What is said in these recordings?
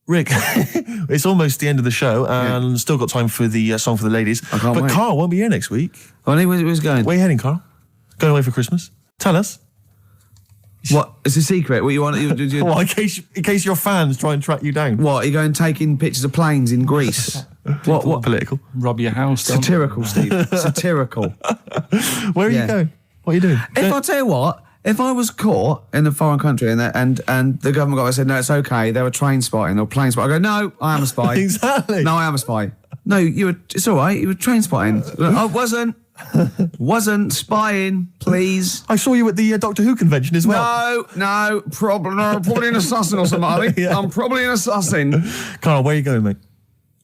Rick, it's almost the end of the show, and still got time for the song for the ladies. I can't wait. Carl won't be here next week. Oh, where's going? Where are you heading, Carl? Going away for Christmas? Tell us. What? It's a secret. What you want? Well, in case your fans try and track you down. What? Are you going taking pictures of planes in Greece? What? Political? Rob your house. Satirical, Steve. Satirical. Where are you going? What are you doing? I'll tell you what. If I was caught in a foreign country and the government got said, no, it's okay, they were train spotting or plane spotting, I go, no, I am a spy. Exactly. No, I am a spy. No, it's all right, you were train spotting. I wasn't spying, please. I saw you at the Doctor Who convention as well. No, probably an assassin or something. Yeah. I'm probably an assassin. Carl, where are you going, mate?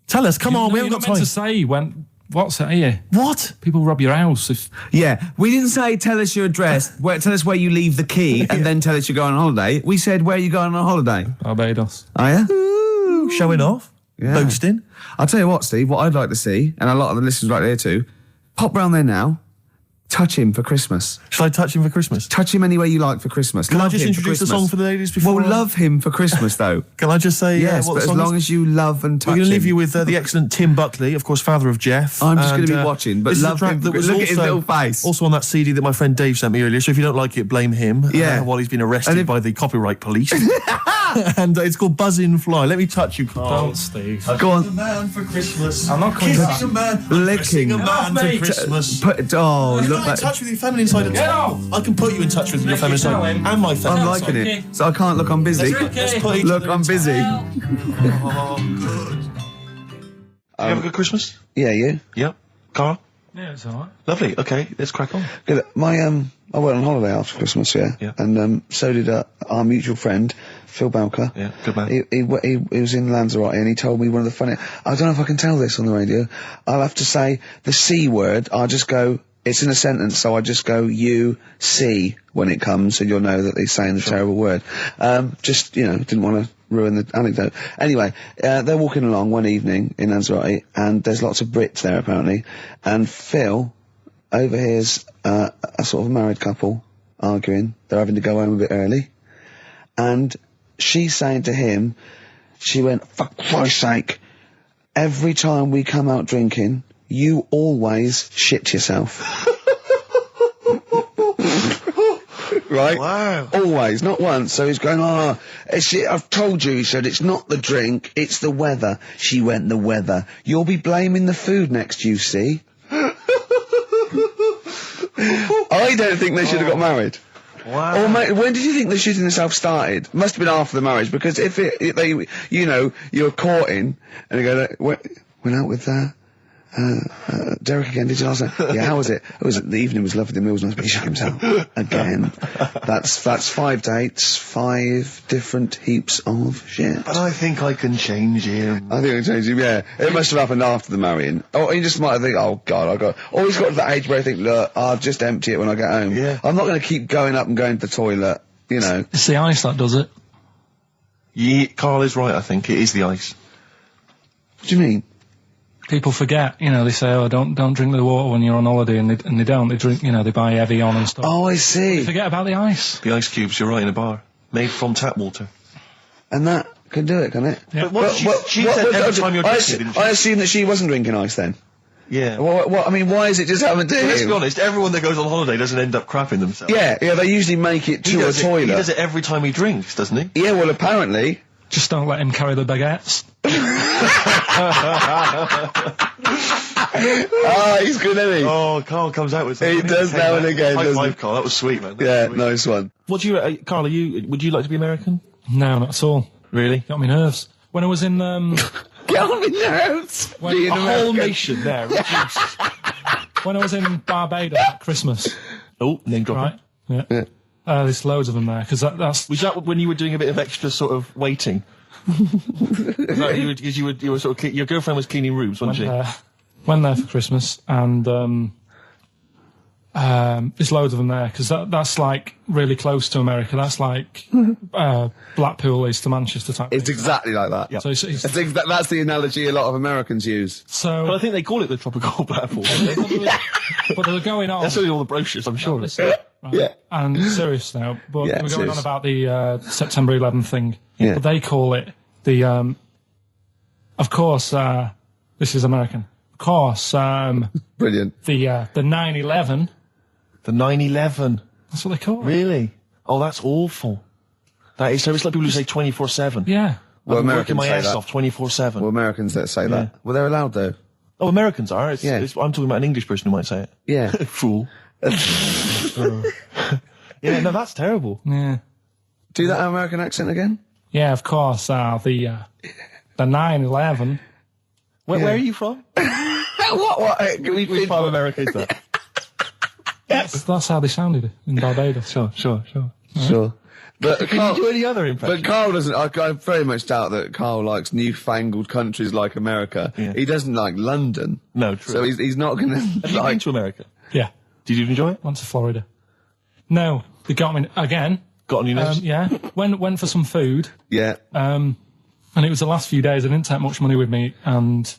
Tell us, come on, we haven't got time. To say when. What's it here? What? People rob your house. Yeah, we didn't say tell us your address, tell us where you leave the key, and then tell us you're going on holiday. We said where you going on holiday. Barbados. Are you? Ooh, showing off. Yeah. Boasting. I'll tell you what, Steve, what I'd like to see, and a lot of the listeners right there too, pop round there now, touch him for Christmas. Shall I touch him for Christmas? Touch him any way you like for Christmas. Can I just introduce the song for the ladies before? Well, love him for Christmas, though. Can I just say yes, what but the as song long is? as you love and touch him. We're going to leave you with the excellent Tim Buckley, of course, father of Jeff. I'm just going to be watching, but this love is a track him. that was Look also, at his little face. Also on that CD that my friend Dave sent me earlier, so if you don't like it, blame him while he's been arrested by the copyright police. And it's called Buzzin' Fly. Let me touch you, Carl. Don't, Steve. Go on. A man for Christmas. I'm not coming back. A man. Licking. A man for Christmas. Look Get like in touch with your feminine side. I can put you in touch with your feminine side and my feminine I'm liking side. it. So I can't look. I'm busy. Look, I'm busy. Oh, good. You have a good Christmas? Yeah, you. Yep. Carl? Yeah, it's alright. Lovely. Okay, let's crack on. Good. I went on holiday after Christmas, Yeah. and so did our mutual friend Phil Bowker. Yeah, good man. He was in Lanzarote, and he told me one of the funny. I don't know if I can tell this on the radio. I'll have to say the C word. I'll just go. It's in a sentence, so I just go you see when it comes, and you'll know that he's saying the terrible word. Just didn't want to ruin the anecdote. Anyway, they're walking along one evening in Lanzarote, and there's lots of Brits there apparently, and Phil overhears a sort of married couple arguing. They're having to go home a bit early, and she's saying to him, she went, "For Christ's sake, every time we come out drinking, you always shit yourself." Right? Wow. Always, not once. So he's going, I've told you, he said, it's not the drink, it's the weather. She went, the weather. You'll be blaming the food next, you see. I don't think they should have got married. Wow. Or when did you think the shooting itself started? Must have been after the marriage, because if you're courting, and you go, went out with Derek again, did you last night? Yeah, how was it? The evening was lovely, the meal was nice, but he shot himself. Again. That's 5 dates, 5 different heaps of shit. But I think I can change him. I think I can change him, yeah. It must have happened after the marrying. Or he just might think, oh God, or he's got to that age where I think, look, I'll just empty it when I get home. Yeah. I'm not going to keep going up and going to the toilet, It's the ice that does it. Yeah, Carl is right, I think. It is the ice. What do you mean? People forget, they say, oh, don't drink the water when you're on holiday, and they don't. They drink, they buy Evian and stuff. Oh, I see. They forget about the ice. The ice cubes, you're right, in a bar. Made from tap water. And that can do it, can it? Yeah. But what she said every time you're drinking, didn't she? I assume that she wasn't drinking ice then. Yeah. I mean, why is it just happened to him? Let's be honest, everyone that goes on holiday doesn't end up crapping themselves. Yeah, they usually make it to a toilet. He does it every time he drinks, doesn't he? Yeah, well, apparently. Just don't let him carry the baguettes. He's good, isn't he? Oh, Carl comes out with something. He does now and again, High doesn't five, he? Carl. That was sweet, man. Yeah, nice one. What do you, Carl? Would you like to be American? No, not at all. Really? Got me nerves. When I was in, Get on my nerves. when, A whole nation there. when I was in Barbados at Christmas, Oh, name dropping. right? Yeah. There's loads of them there, because that's... Was that when you were doing a bit of extra sort of waiting? Was that you were sort of your girlfriend was cleaning rooms, wasn't she? Went there for Christmas, and there's loads of them there, because that's like really close to America. That's like Blackpool is to Manchester type. It's exactly like that. Yep. So That's the analogy a lot of Americans use. so Well, I think they call it the tropical platform. but they're going on. That's only all the brochures, I'm sure. Right. Yeah. And serious now, but Yeah, we're going serious. on about the September 11th thing. Yeah. But they call it the Of course, this is American. Of course, Brilliant. the 9/11. The 9/11. That's what they call it. Really? Oh, that's awful. That is. So it's like people who say 24/7. Yeah. Well, I'm working Americans my say ass that. off 24/7. Well, Americans that say Yeah. that. Well, they're allowed though. Oh, Americans are. Yeah. I'm talking about an English person who might say it. Yeah. Fool. Yeah, no, that's terrible. Yeah. Do that American accent again. Yeah, of course, the 9/11. Where are you from? What? Which part of America is that? That's how they sounded in Barbados. Sure. Sure. But Can you do any other impression? But Carl doesn't. I very much doubt that Carl likes newfangled countries like America. Yeah. He doesn't like London. No, true. So he's not going to Have you been like. to America? Yeah. Did you enjoy it? Went to Florida. No, they got me again. Got on your nerves? Yeah. Went for some food. Yeah. And it was the last few days. I didn't take much money with me, and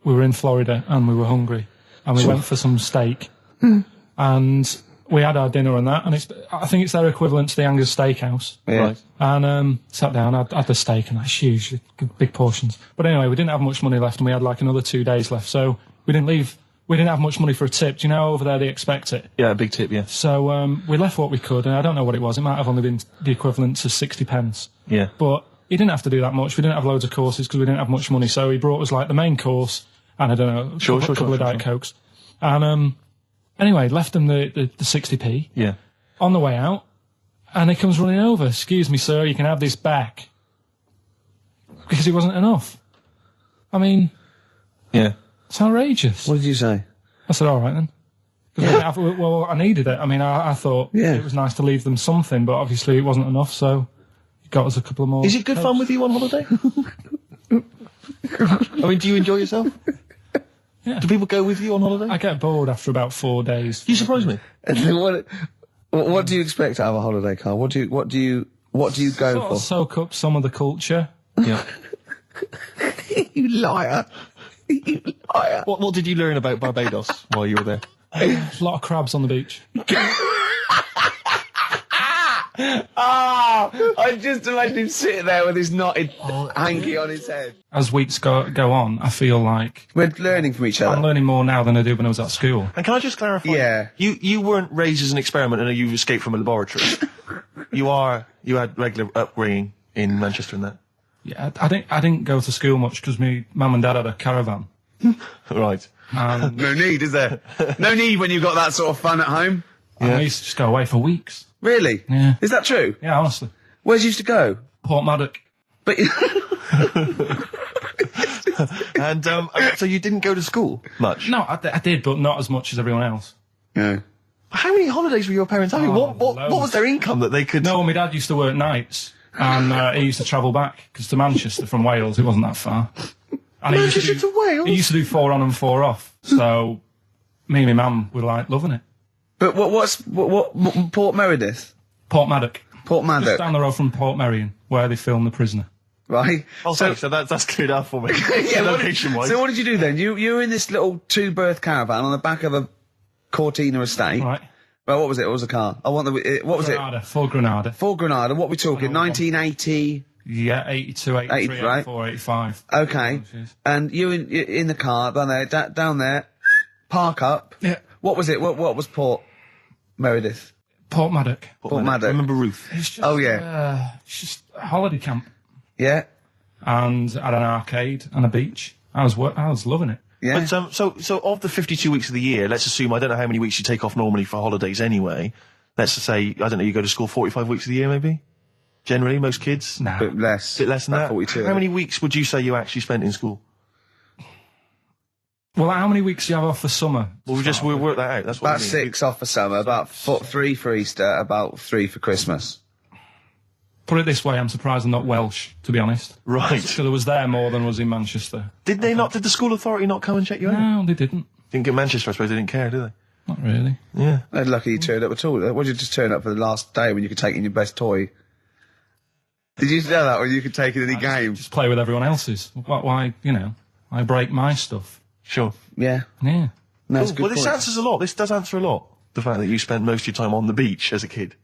we were in Florida, and we were hungry, and we went for some steak, and we had our dinner and that, and I think it's their equivalent to the Angus Steakhouse. Yeah. Right. And sat down, had the steak, and that's huge, big portions. But anyway, we didn't have much money left, and we had like another 2 days left, so we didn't leave. We didn't have much money for a tip. Do you know over there they expect it? Yeah, a big tip, yeah. So we left what we could, and I don't know what it was. It might have only been the equivalent to 60 pence. Yeah. But he didn't have to do that much. We didn't have loads of courses because we didn't have much money. So he brought us like the main course and I don't know, a couple of Diet Cokes. And anyway, left him the 60p Yeah. on the way out, and he comes running over. Excuse me, sir, you can have this back. Because it wasn't enough. I mean, Yeah. it's outrageous. What did you say? I said, all right then. 'Cause well, I needed it. I mean, I thought Yeah. it was nice to leave them something, but obviously it wasn't enough, so he got us a couple of more. Is it good fun with you on holiday? I mean, do you enjoy yourself? Yeah. Do people go with you on holiday? I get bored after about 4 days. You surprise me. What do you expect out of a holiday, Carl? What do you go Sort for? of soak up some of the culture. Yeah. You liar! You liar! What did you learn about Barbados while you were there? A lot of crabs on the beach. I just imagine him sitting there with his knotted hanky on his head. As weeks go on, I feel like We're learning from each other. I'm learning more now than I did when I was at school. And can I just clarify? Yeah. You weren't raised as an experiment and you escaped from a laboratory. You had regular upbringing in Manchester and that. Yeah, I didn't go to school much because my mum and dad had a caravan. Right. And No need, is there? No need when you've got that sort of fun at home. I used to just go away for weeks. Really? Yeah. Is that true? Yeah, honestly. Where'd you used to go? Port Maddock. But And so you didn't go to school much? No, I did, but not as much as everyone else. yeah. How many holidays were your parents having? Oh, What loads. was their income that they could... No, my dad used to work nights, and he used to travel back, because to Manchester from Wales, it wasn't that far. And Manchester to Wales? He used to do 4 on and 4 off, so me and my mum were like loving it. But what Port Meredith? Port Maddock. Port Just Maddock, down the road from Port Merion, where they filmed The Prisoner. right? Oh, so that's cleared up for me. Yeah, Location-wise. So what did you do then? You were in this little 2-berth caravan on the back of a Cortina estate. Right. Well, what was it? What was the car? I want the. What was Granada, full Granada. it? Ford Granada. What we talking? 1980. Yeah, 82, 83, 80, right. 84, 85. Okay. And you in the car down there, park up. Yeah. What was it? What was Port Meredith? Port Maddock. Port Maddock. I remember Ruth. It's just, Oh, yeah. it's just a holiday camp. Yeah. And had an arcade and a beach. I was loving it. Yeah. But so of the 52 weeks of the year, let's assume, I don't know how many weeks you take off normally for holidays anyway. Let's just say, I don't know, you go to school 45 weeks of the year maybe? Generally, most kids? Nah. Bit less. Bit less than About that. 42. How many weeks would you say you actually spent in school? Well, how many weeks do you have off for summer? Well, we'll work that out. That's what About I mean. 6 off for summer, about 3 for Easter, about 3 for Christmas. Put it this way, I'm surprised I'm not Welsh, to be honest. Right. So there was there more than was in Manchester. Did the school authority not come and check you out? No, they didn't. Didn't get Manchester, I suppose they didn't care, do they? Not really. Yeah. They're lucky you turned up at all. Why did you just turn up for the last day when you could take in your best toy? Did you know that when you could take in any game? Just play with everyone else's. Why, I break my stuff. Sure. Yeah. Yeah. No, that's a Well, good this point. answers a lot. This does answer a lot. The fact that you spent most of your time on the beach as a kid.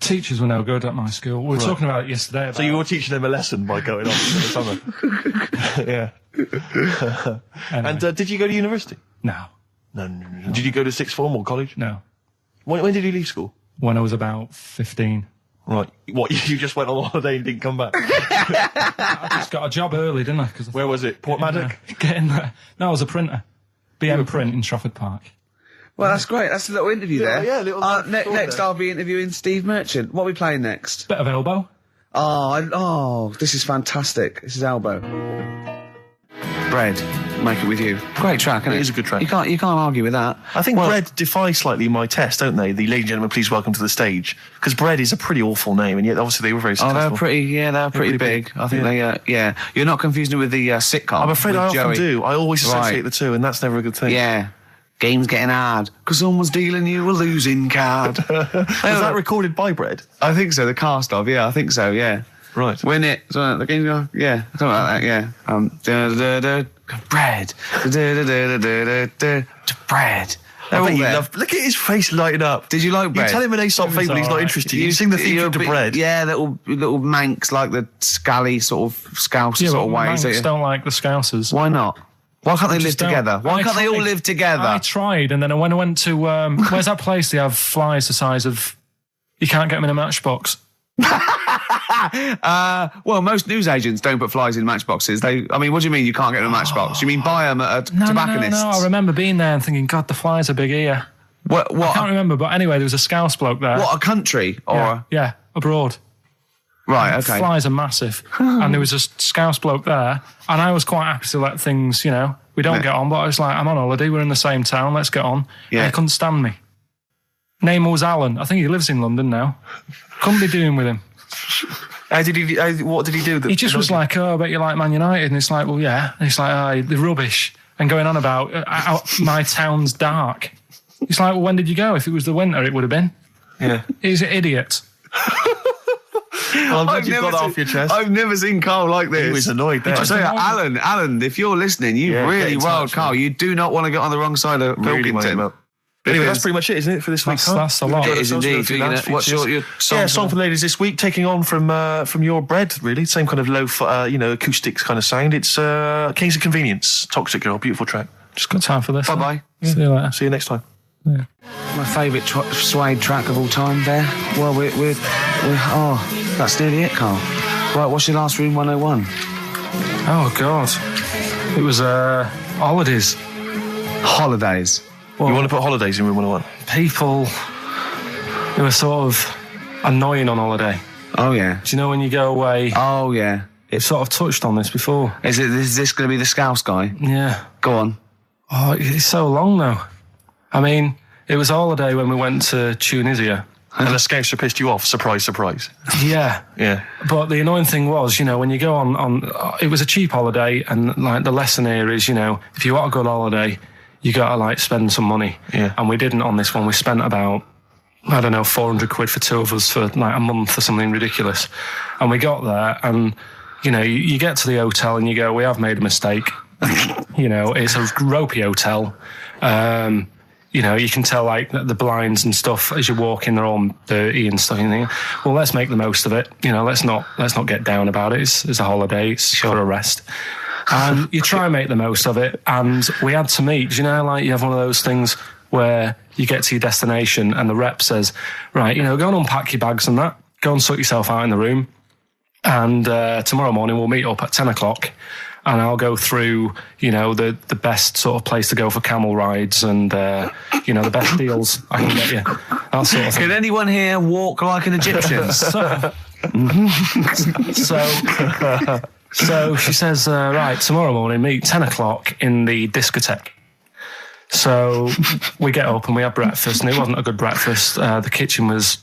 Teachers were no good at my school. We were talking about it yesterday. So you were teaching them a lesson by going off for the summer. Yeah. And did you go to university? No. No. Did you go to sixth form or college? No. When did you leave school? When I was about 15. Right. What, you just went on holiday and didn't come back? I just got a job early, didn't I? Where was it? Portmaddock? Get in there. No, I was a printer. BM Print in Trafford Park. Well, that's great. That's a little interview there. Yeah, little next, I'll be interviewing Steve Merchant. What are we playing next? Bit of elbow. This is fantastic. This is Elbow. Bread. Make it with you. Great track, isn't it? It is a good track. You can't argue with that. I think Bread defy slightly my test, don't they? The ladies and gentlemen, please welcome to the stage. Because Bread is a pretty awful name, and yet obviously they were very successful. They're pretty big. I think they. You're not confusing it with the sitcom. I'm afraid I often Joey. do. I always associate the two, and that's never a good thing. Yeah. Game's getting hard because someone's dealing you a losing card. Was that recorded by Bread? I think so. The cast of, I think so. Yeah. Right. Win it. So the game's going. Yeah. Something like that. Yeah. Bread. Bread. Look at his face lighting up. Did you like Bread? You tell him an Aesop fable, he's not interested. You sing the theme to Bread. Yeah, little manx like the scally sort of scouse Yeah, sort but of ways. Manx don't like the Scousers. Why not? Why can't they live Just don't. together? Why can't they all tried. live together? I tried, and then when I went to where's that place? They have flies the size of you can't get them in a matchbox. Well, most newsagents don't put flies in matchboxes. What do you mean you can't get them in a matchbox? You mean buy them at a tobacconist's? No. I remember being there and thinking, God, the flies are big here. What? I can't remember, but anyway, there was a Scouse bloke there. What, a country? Or Yeah, abroad. Right, okay. Flies are massive. And there was a Scouse bloke there, and I was quite happy to let things, we don't get on, but I was like, I'm on holiday, we're in the same town, let's get on. Yeah. And he couldn't stand me. Name was Alan. I think he lives in London now. Couldn't be doing with him. What did he do? He just was like, I bet you like Man United. And it's like, well, yeah. And it's like, they're rubbish. And going on about my town's dark. It's like, well, when did you go? If it was the winter, it would have been. Yeah. He's an idiot. Well, I'm glad you got that off your chest. I've never seen Carl like this. He was annoyed there. I tell you, Alan, if you're listening, you really get in wild touch, Carl. man. You do not want to get on the wrong side of Really wind him Pilkington. up. Anyway, that's pretty much it, isn't it, for this week? That's a lot. It is indeed. What's your song? Yeah, song for the ladies this week, taking on from your Bread, really. Same kind of low, acoustics kind of sound. It's Kings of Convenience, Toxic Girl, beautiful track. Just got time for this. Bye-bye. See you later. See you next time. Yeah. My favourite suede track of all time there. Well, we're that's nearly it, Carl. Right, what's your last Room 101? Oh, God. It was holidays. Holidays. Well, You want to put holidays in Room 101? people who are sort of annoying on holiday. Oh, yeah. Do you know when you go away? Oh, yeah. It's sort of touched on this before. Is this going to be the Scouse guy? Yeah. Go on. Oh, it's so long though. I mean, it was a holiday when we went to Tunisia. And the Scouser pissed you off, surprise, surprise. Yeah. Yeah. But the annoying thing was, when you go on it was a cheap holiday, and like the lesson here is, if you want a good holiday, you got to spend some money. Yeah. And we didn't on this one. We spent about, 400 quid for two of us for a month or something ridiculous. And we got there and, you get to the hotel and you go, we have made a mistake. It's a ropey hotel. You can tell the blinds and stuff as you walk in, they're all dirty and stuff. And you think, well, let's make the most of it. Let's not get down about it. It's a holiday. It's for a rest. And you try and make the most of it. And we had to meet, you have one of those things where you get to your destination and the rep says, right, go and unpack your bags and that. Go and sort yourself out in the room. And tomorrow morning we'll meet up at 10 o'clock. And I'll go through, the best sort of place to go for camel rides and, the best deals I can get you. That sort of thing. Can anyone here walk like an Egyptian? So she says, right, tomorrow morning, meet 10 o'clock in the discotheque. So we get up and we have breakfast, and it wasn't a good breakfast. The kitchen was,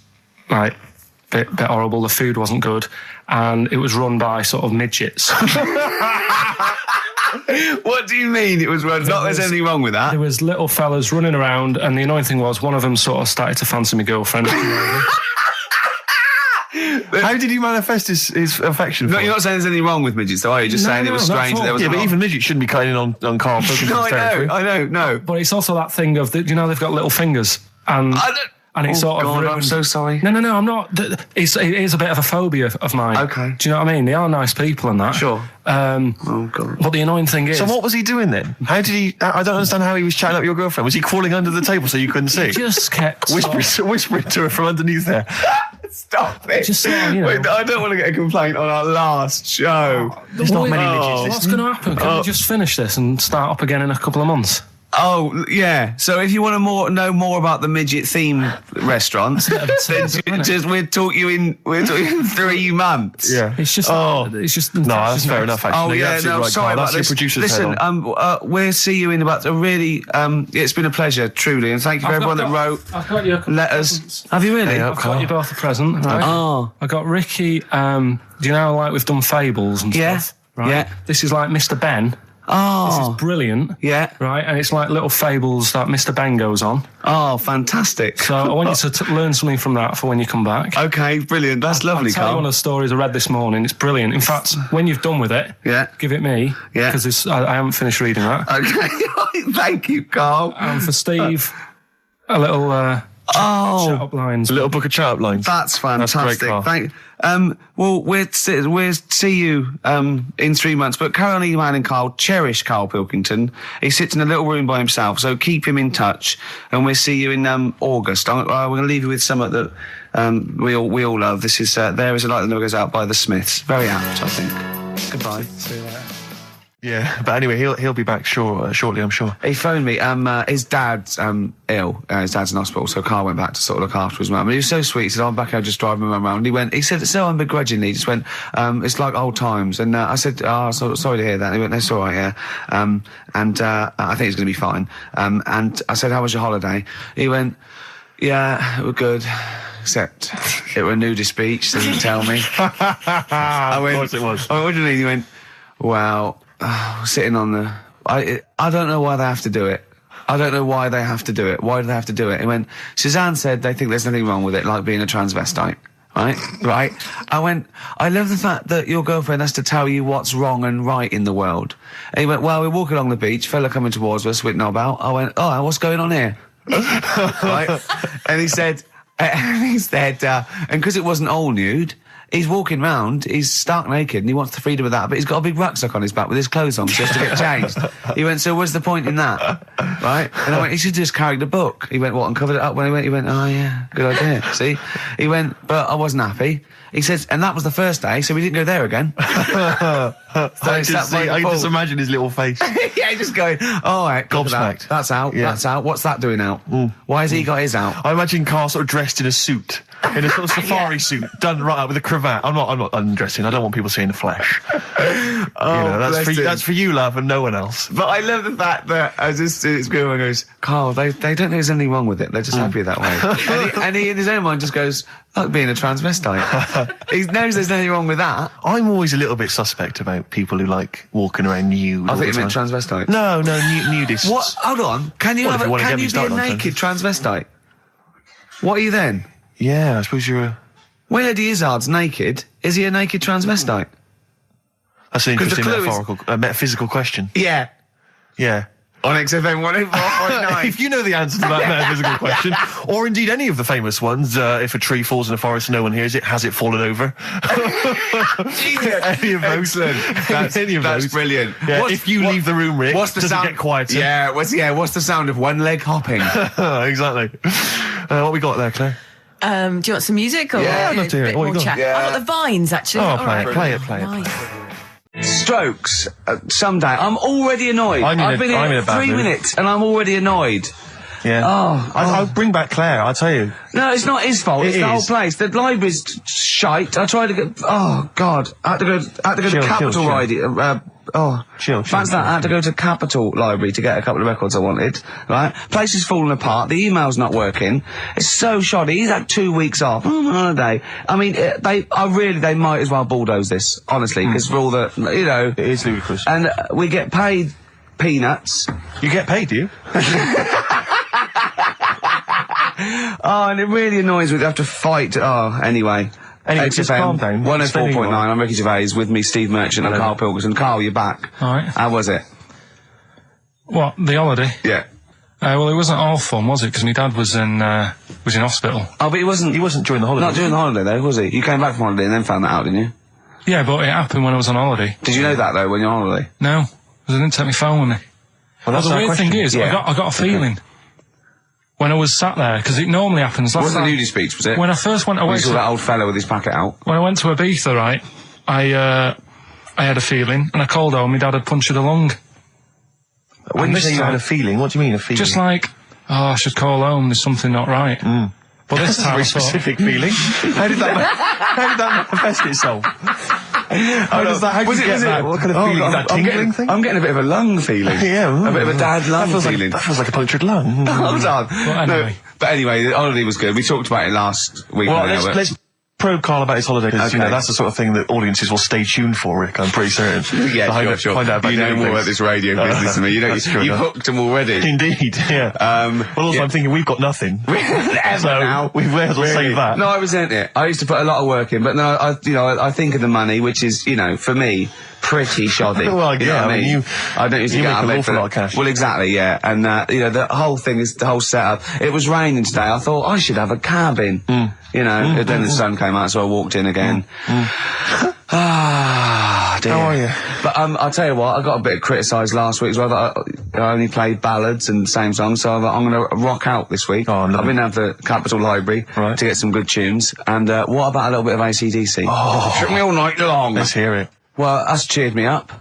bit horrible. The food wasn't good. And it was run by sort of midgets. What do you mean it was run? Not there's anything wrong with that. There was little fellas running around, and the annoying thing was one of them sort of started to fancy my girlfriend. How did he manifest his affection for No, it? you're not saying there's anything wrong with midgets, though, are you? Just saying it was not strange at that there all. was Yeah, but a even midgets shouldn't be cutting in on Karl Pilkington's territory. I know, no. But it's also that thing of, they've got little fingers. And And it sort of God, I'm ruined- so sorry. No, I'm not. It is a bit of a phobia of mine. Okay. Do you know what I mean? They are nice people and that. Sure. Oh, God. But the annoying thing is... So what was he doing then? How did he... I don't understand how he was chatting up your girlfriend. Was he crawling under the table so you couldn't see? He just kept... Whispering to her from underneath there. Stop it. Just sort of, you know... Wait, I don't want to get a complaint on our last show. There's not many midgets What's listening. going to happen? Can we just finish this and start up again in a couple of months? Oh, yeah. So if you want to know more about the midget theme restaurant, then we'll talk you in 3 months. Yeah. It's just... It's just... No, that's fair enough, actually. Oh, No, you're yeah, absolutely no, right, sorry Carl. about That's your this. producer's Listen, head on. we'll see you in about a really... it's been a pleasure, truly, and thank you for everyone that wrote I've got you a couple of letters. presents. Have you really? Yeah. I've got you both a present, right? Oh. I got Ricky, do you know, like, we've done fables and Yeah. stuff, right? Yeah. This is like Mr. Ben. This Oh. is brilliant. Yeah. Right, and it's like little fables that Mr. Ben goes on. Oh, fantastic. So I want you to learn something from that for when you come back. Okay, brilliant. That's lovely, I'll tell you one Carl. of the stories I read this morning. It's brilliant. In fact, when you've done with it, Yeah. give it me. Yeah. Because I haven't finished reading that. Okay, thank you, Carl. And for Steve, a little shut up lines. A little book of chat-up lines. That's fantastic. Carl. Thank. Well, we'll see you in 3 months. But carry on emailing Carl. Cherish Karl Pilkington. He sits in a little room by himself, so keep him in touch. And we'll see you in August. We're going to leave you with something that we all love. This is There Is a Light That Never Goes Out by the Smiths. Very apt, I think. Goodbye. See you later. Yeah, but anyway, he'll be back shortly, I'm sure. He phoned me. His dad's ill. His dad's in hospital, so Carl went back to sort of look after his mum. And he was so sweet. He said, "I'm back. I'll just drive my mum around." He said, so unbegrudgingly, he just went, "It's like old times." And I said, "Oh, sorry to hear that." And he went, "That's all right, yeah." I think it's going to be fine. And I said, "How was your holiday?" He went, "Yeah, it was good. Except it were a nudist beach, so he didn't tell me." Of course it was. I went, "What do you mean?" He went, "Well, sitting on the... I don't know why they have to do it. I don't know why they have to do it. Why do they have to do it?" He went, "Suzanne said they think there's nothing wrong with it, like being a transvestite." Right? I went, "I love the fact that your girlfriend has to tell you what's wrong and right in the world." And he went, "Well, we're walking along the beach, fella coming towards us with knob out." I went, "Oh, what's going on here?" Right? And he said, and because it wasn't all nude, he's walking round, he's stark naked, and he wants the freedom of that, but he's got a big rucksack on his back with his clothes on just to get changed. He went, "So what's the point in that?" Right? And I went, "He should just carry the book." He went, "What, and covered it up?" When he went, "Oh yeah, good idea." See? He went, "But I wasn't happy." He says, and that was the first day, so we didn't go there again. I can just imagine his little face. Yeah, just going, "All right, Gobsmacked. That's out, Yeah. that's out. What's that doing out? Why has he got his out?" I imagine Carl sort of dressed in a suit, in a sort of safari suit, done right up with a cravat. I'm not undressing. I don't want people seeing the flesh. That's for you, love, and no one else. But I love the fact that it's going and goes, "Carl, they don't think there's anything wrong with it. They're just happy that way." and he in his own mind just goes, "Like being a transvestite." He knows there's nothing wrong with that. I'm always a little bit suspect about people who like walking around nude. I all think the you meant time. transvestite. No, nudists. What? Hold on. Can you Well, if you wanna get me be a started on naked transvestite? What are you then? Yeah, I suppose you're a... When Eddie Izzard's naked, is he a naked transvestite? That's an 'Cause the interesting clue is- metaphysical question. Yeah. Yeah. On XFM 104.9. If you know the answer to that metaphysical question, or indeed any of the famous ones, if a tree falls in a forest and no one hears it, has it fallen over? Any of those? Excellent. Any of That's those. brilliant. Yeah, if you leave the room, Rick, what's the does sound? it get quieter? Yeah, what's the sound of one leg hopping? Exactly. What we got there, Claire? Do you want some music or Yeah, I'd love to hear a it. bit What more you got? chat? Yeah. I've got the vines actually. Oh, All play right. it. Nice. Strokes. Someday. I'm already annoyed. I'm I've been in here a bad 3 mood. minutes and I'm already annoyed. Yeah. I'll bring back Claire, I'll tell you. No, it's not his fault. It It's the whole is. place. The library's shite. I tried to get. Oh God! I had to go Chill, to Capital chill. Library. Chill. Fancy that. I had to go to Capital Library to get a couple of records I wanted. Right, place is falling apart. The email's not working. It's so shoddy. He's had 2 weeks off. I'm on holiday. I mean, they might as well bulldoze this, honestly, because for all the, It is ludicrous. and we get paid peanuts. You get paid, do you? Oh, and it really annoys me. They have to fight. Oh, anyway. Anyway, just calm down. 104.9. I'm Ricky Gervais with me, Steve Merchant and Karl Pilkington. Carl, you're back. All right. How was it? What, the holiday? Yeah. Well, it wasn't all fun, was it? Because my dad was in hospital. Oh, but he wasn't during the holiday. Not during the holiday, though, was he? You came back from holiday and then found that out, didn't you? Yeah, but it happened when I was on holiday. Did you know that, though, when you're on holiday? No, because I didn't take my phone with me. Well, that's the our weird question. thing is, Yeah. I got a feeling when I was sat there, because it normally happens. It wasn't the nudie speech, was it? When I first went away You saw that old fella with his packet out. when I went to Ibiza, right, I had a feeling, and I called home, my dad had punctured a lung. When And you this say you time- had a feeling, what do you mean, a feeling? Just like, I should call home, there's something not right. But this That's a time very I thought, specific feeling. How did that manifest itself? How did you get that? What kind of feeling? Is that tingling thing? I'm getting a bit of a lung feeling. Yeah. A bit of a dad lung feeling. That feels like a punctured lung. Hold on. anyway. But anyway, the holiday was good. We talked about it last week. Well, now, but- let's probe Karl about his holiday, because Okay. that's the sort of thing that audiences will stay tuned for, Rick, I'm pretty certain. Yeah, To sure. find out about you know different more about things. this radio business than me. You know, That's true you've enough. hooked them already. Indeed, yeah. Well, also, yeah. I'm thinking we've got nothing. Ever So, now. we may as well save that. No, I resent it. I used to put a lot of work in, but no, I think of the money, which is, for me, pretty shoddy. Well, you know yeah, what I mean, you- I don't usually you get make out of an bed awful for lot that. of cash. Well, exactly, yeah. And, the whole thing is, the whole setup. It was raining today. I thought I should have a cabin. And then the sun came out, so I walked in again. Ah, dear. How are you? But I'll tell you what, I got a bit criticised last week as well that I only played ballads and same songs, so I'm going to rock out this week. Oh, lovely. I've been down to Capitol Library Right. to get some good tunes. And what about a little bit of AC/DC? Oh, took me all night long. Let's hear it. Well, that's cheered me up.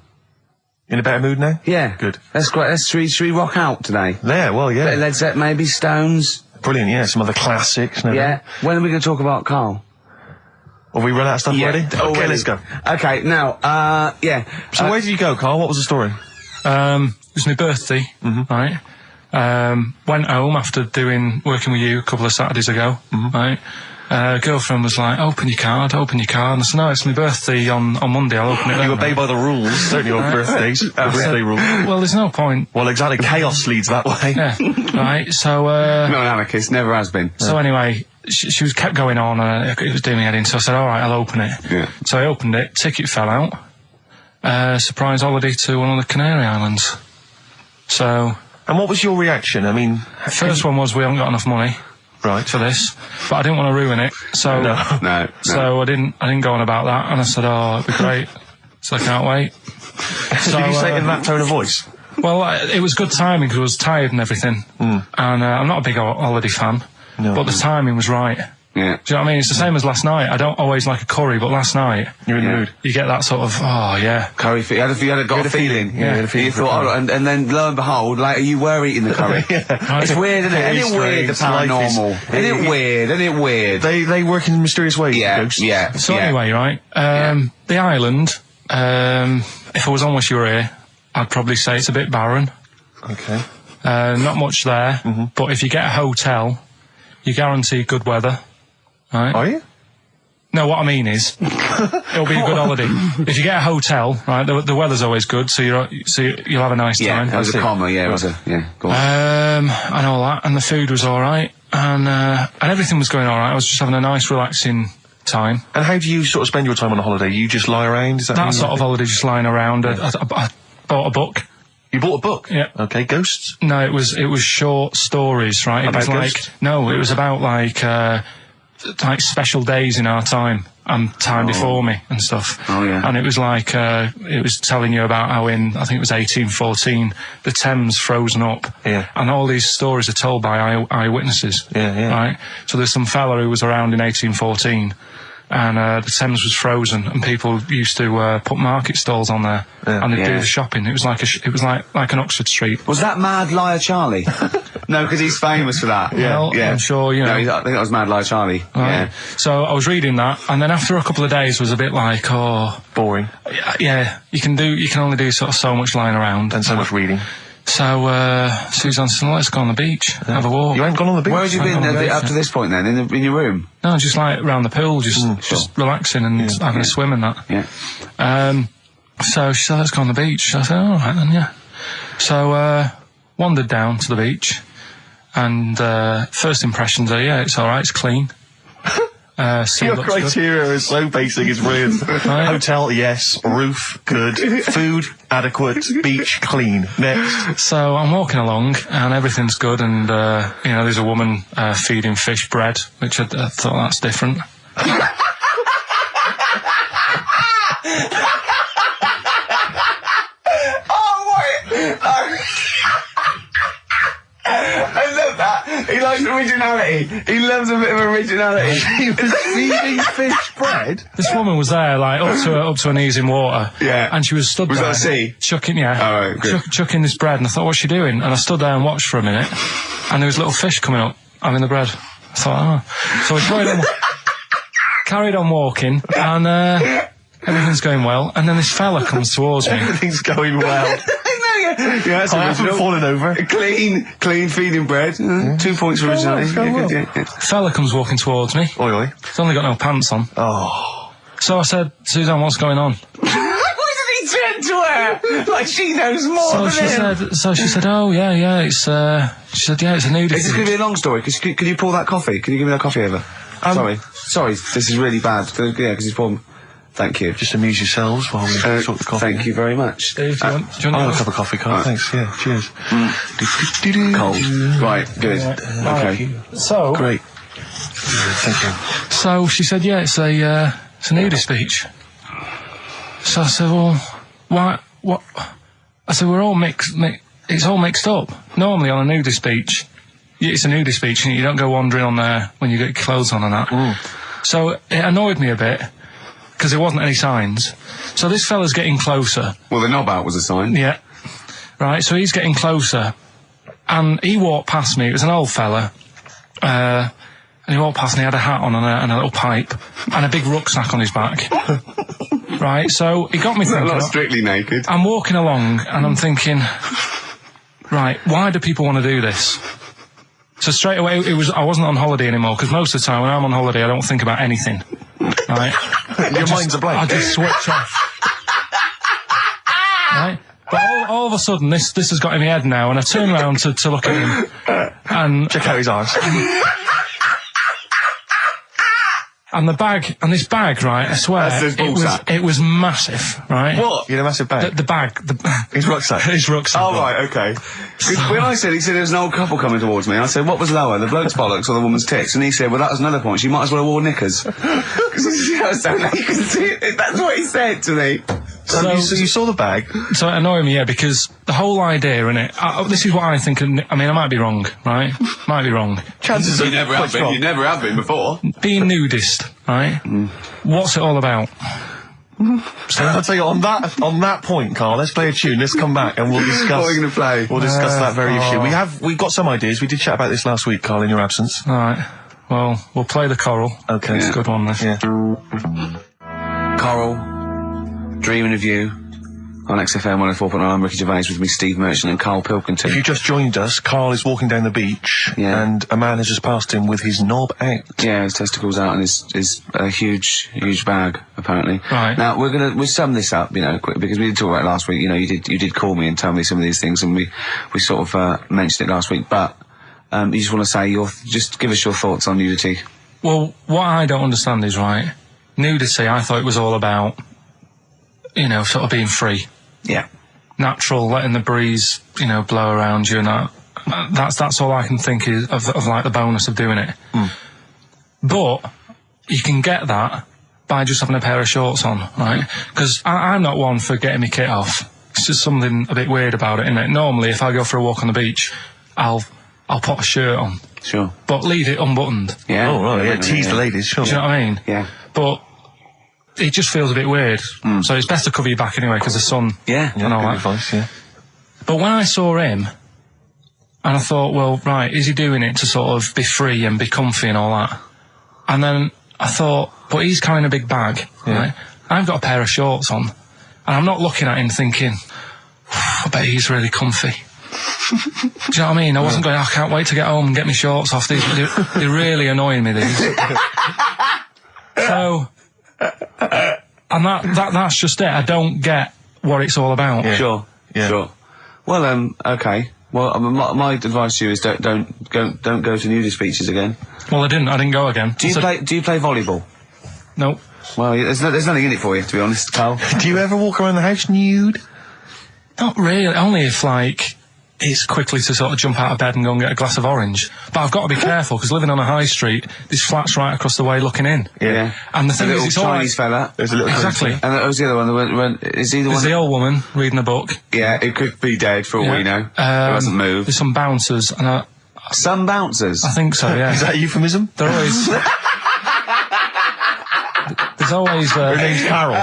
In a better mood now? Yeah. Good. That's great. Should we rock out today? Yeah, well, Bit of yeah. Led Zeppelin, maybe Stones. Brilliant, yeah. Some other classics. No, Yeah. When are we going to talk about Karl? Have we run out of stuff already? Okay, already. let's go. Okay, now, yeah. So where did you go, Karl? What was the story? it was my birthday, right? Went home after working with you a couple of Saturdays ago, right? Girlfriend was like, open your card. And I said, no, it's my birthday on Monday, I'll open it then. You obey by the rules, certainly on birthdays. The birthday rules. Well, there's no point. Well, exactly. Chaos leads that way. Yeah, right, so, Not an anarchist, never has been. so anyway, she was kept going on, and it was doing me head in, so I said, alright, I'll open it. Yeah. So I opened it, ticket fell out, surprise holiday to one of the Canary Islands. So, And what was your reaction? I mean, first one was we haven't got enough money right. for this, but I didn't want to ruin it, so... No. So I didn't go on about that, and I said, it'd be great. So I can't wait. So, Did you say it in that tone of voice? Well, it was good timing because I was tired and everything. And I'm not a big holiday fan, No. but the timing was right. Yeah. Do you know what I mean? It's the same as last night. I don't always like a curry, but last night You're in the Yeah. mood. you get that sort of, oh yeah. Curry, you had a feeling. Yeah, you had a feeling You for thought, curry. and then lo and behold, later you were eating the curry. It's weird, isn't it? Very Isn't it weird, the strange. Life is- paranormal? Isn't it weird? Isn't it weird? They work in mysterious ways, Yeah, ghosts. yeah. So yeah. anyway, right, the island, if I was on with you here, I'd probably say it's a bit barren. Okay. Not much there, but if you get a hotel, you guarantee good weather. Right? Are you? No, what I mean is, it'll be a good holiday. If you get a hotel, right, the weather's always good, so you'll have a nice Yeah, time. that was a comma, yeah, it was a, yeah, go on. And all that, and the food was alright, and everything was going alright. I was just having a nice, relaxing time. And how do you sort of spend your time on a holiday? You just lie around? Is that That how you- sort of holiday, just lying around. I bought a book. You bought a book? Yeah. Okay, ghosts? No, it was short stories, right? It About was like ghosts? no, it was about like special days in our time and time before me and stuff. Oh, yeah. And it was like it was telling you about how in I think it was 1814 the Thames frozen up. Yeah. And all these stories are told by eyewitnesses. Yeah, yeah. Right. So there's some fella who was around in 1814. And the Thames was frozen, and people used to put market stalls on there, and they'd Yeah. do the shopping. It was like like an Oxford Street. Was that Mad Liar Charlie? No, because he's famous for that. Well, I'm sure, you know. No, I think that was Mad Liar Charlie. Right. Yeah. So I was reading that, and then after a couple of days was a bit like, Boring. yeah, you can only do sort of so much lying around. And so much reading. So Suzanne said, well, let's go on the beach, have a walk. You ain't gone on the beach? Where had you been up to this point then? In your room? No, just like around the pool, just relaxing and having a swim and that. Yeah. So she said, let's go on the beach. I said, all right then, yeah. So wandered down to the beach, and first impressions are, yeah, it's all right, it's clean. Sea Your looks good. criteria is so basic, it's brilliant. Hotel, yes. Roof, good. Food, adequate. Beach, clean. Next. So I'm walking along and everything's good, and there's a woman feeding fish bread, which I thought that's different. I love that. He likes originality. He loves a bit of originality. He was feeding fish bread? This woman was there, like, up to her knees in water. Yeah. And she was stood Was there. that a sea? Chucking, yeah. Oh, right, good. Chucking this bread, and I thought, what's she doing? And I stood there and watched for a minute, and there was little fish coming up, having the bread. I thought, oh. So I carried on walking, and everything's going well, and then this fella comes towards me. Everything's going well. Yeah, that's I haven't original. fallen over. Clean feeding bread. 2 points for originality. Yeah. Fella comes walking towards me. Oi, oi. He's only got no pants on. Oh. So I said, Suzanne, what's going on? Why did he turn to her? Like she knows more So than she said, oh, yeah, it's, she said, yeah, it's a nudity. Is this going to be a long story? Could you pour that coffee? Can you give me that coffee over? Sorry, this is really bad. Yeah, because he's poured... Thank you. Just amuse yourselves while we sort the coffee. Thank you very much. Steve, do you want I'll have a cup of coffee, Carl. Thanks, yeah, cheers. Cold. Right, good. Okay. So... Great. Thank you. So she said, yeah, it's a nudist beach. So I said, well, why, what? I said, we're all it's all mixed up. Normally on a nudist beach, it's a nudist beach and you don't go wandering on there when you get your clothes on and that. So it annoyed me a bit, because there wasn't any signs. So this fella's getting closer. Well, the knob out was a sign. Yeah. Right, so he's getting closer. And he walked past me, it was an old fella, and he walked past and he had a hat on and a little pipe, and a big rucksack on his back. Right, so he got me thinking... Not strictly naked. I'm walking along, and I'm thinking, right, why do people want to do this? So straight away, I wasn't on holiday anymore, because most of the time when I'm on holiday, I don't think about anything. Right? Your mind's a blank. I just switch off. Right? But all of a sudden, this has got in my head now, and I turn around to look at him, and... Check out his arse. And this bag, right, I swear, That's his ballsack. it was massive, right? What? You had a massive bag? The bag. His rucksack? His rucksack. Oh, right, okay. 'Cause when he said there was an old couple coming towards me, I said, what was lower, the bloke's bollocks or the woman's tits? And he said, well, that was another point. She might as well have worn knickers. Because I was so naked to see it. That's what he said to me. So you saw the bag? So it annoyed me, yeah, because the whole idea in it, this is what I think, I mean, I might be wrong, right? Might be wrong. Chances You never have been. You never have been before. Being nudist, right? What's it all about? So I'll tell you, on that point, Carl, let's play a tune, let's come back and we'll discuss... What are we going to play? We'll discuss that very issue. We've got some ideas. We did chat about this last week, Carl, in your absence. Alright, well, we'll play the choral. Okay. It's a good one, this. Yeah. Coral, Dreaming of You, on XFM 104.9. I'm Ricky Gervais, with me Steve Merchant and Karl Pilkington. If you just joined us, Carl is walking down the beach, and a man has just passed him with his knob out. Yeah, his testicles out and his huge bag, apparently. Right. Now, we'll sum this up, quick, because we did talk about it last week. You did call me and tell me some of these things, and we sort of mentioned it last week, but you just want to say just give us your thoughts on nudity. Well, what I don't understand is, right, nudity, I thought it was all about, sort of being free. Yeah. Natural, letting the breeze, blow around you and that. That's all I can think of like the bonus of doing it. But you can get that by just having a pair of shorts on, right? Because I'm not one for getting my kit off. It's just something a bit weird about it, isn't it? Normally, if I go for a walk on the beach, I'll put a shirt on. Sure. But leave it unbuttoned. Yeah. Oh, right, yeah, tease the ladies, sure. Do you know what I mean? Yeah. But it just feels a bit weird. So it's best to cover your back anyway, because the sun... Yeah. and all Good that. advice, yeah. But when I saw him, and I thought, well, right, is he doing it to sort of be free and be comfy and all that? And then I thought, but he's carrying a big bag, right? I've got a pair of shorts on, and I'm not looking at him thinking, I bet he's really comfy. Do you know what I mean? I wasn't going, I can't wait to get home and get my shorts off. They're really annoying me, these. So... and that's just it. I don't get what it's all about. Yeah. Sure. Yeah. Sure. Well, okay. Well, my advice to you is don't don't go to nudist beaches again. Well, I didn't go again. Do you play volleyball? No. Well, there's nothing in it for you, to be honest, Carl. Do you ever walk around the house nude? Not really. Only if, like, it's quickly to sort of jump out of bed and go and get a glass of orange. But I've got to be careful, because living on a high street, there's flats right across the way looking in. Yeah. And the thing is, it's all Chinese fella. There's a little Exactly. And that was the other one. Is he the There's one? the old woman reading a book. Yeah, it could be dead for all we know. It hasn't moved. There's some bouncers, and Some bouncers. I think so, yeah. Is that a euphemism? They're always... There's always... Her name's Carol.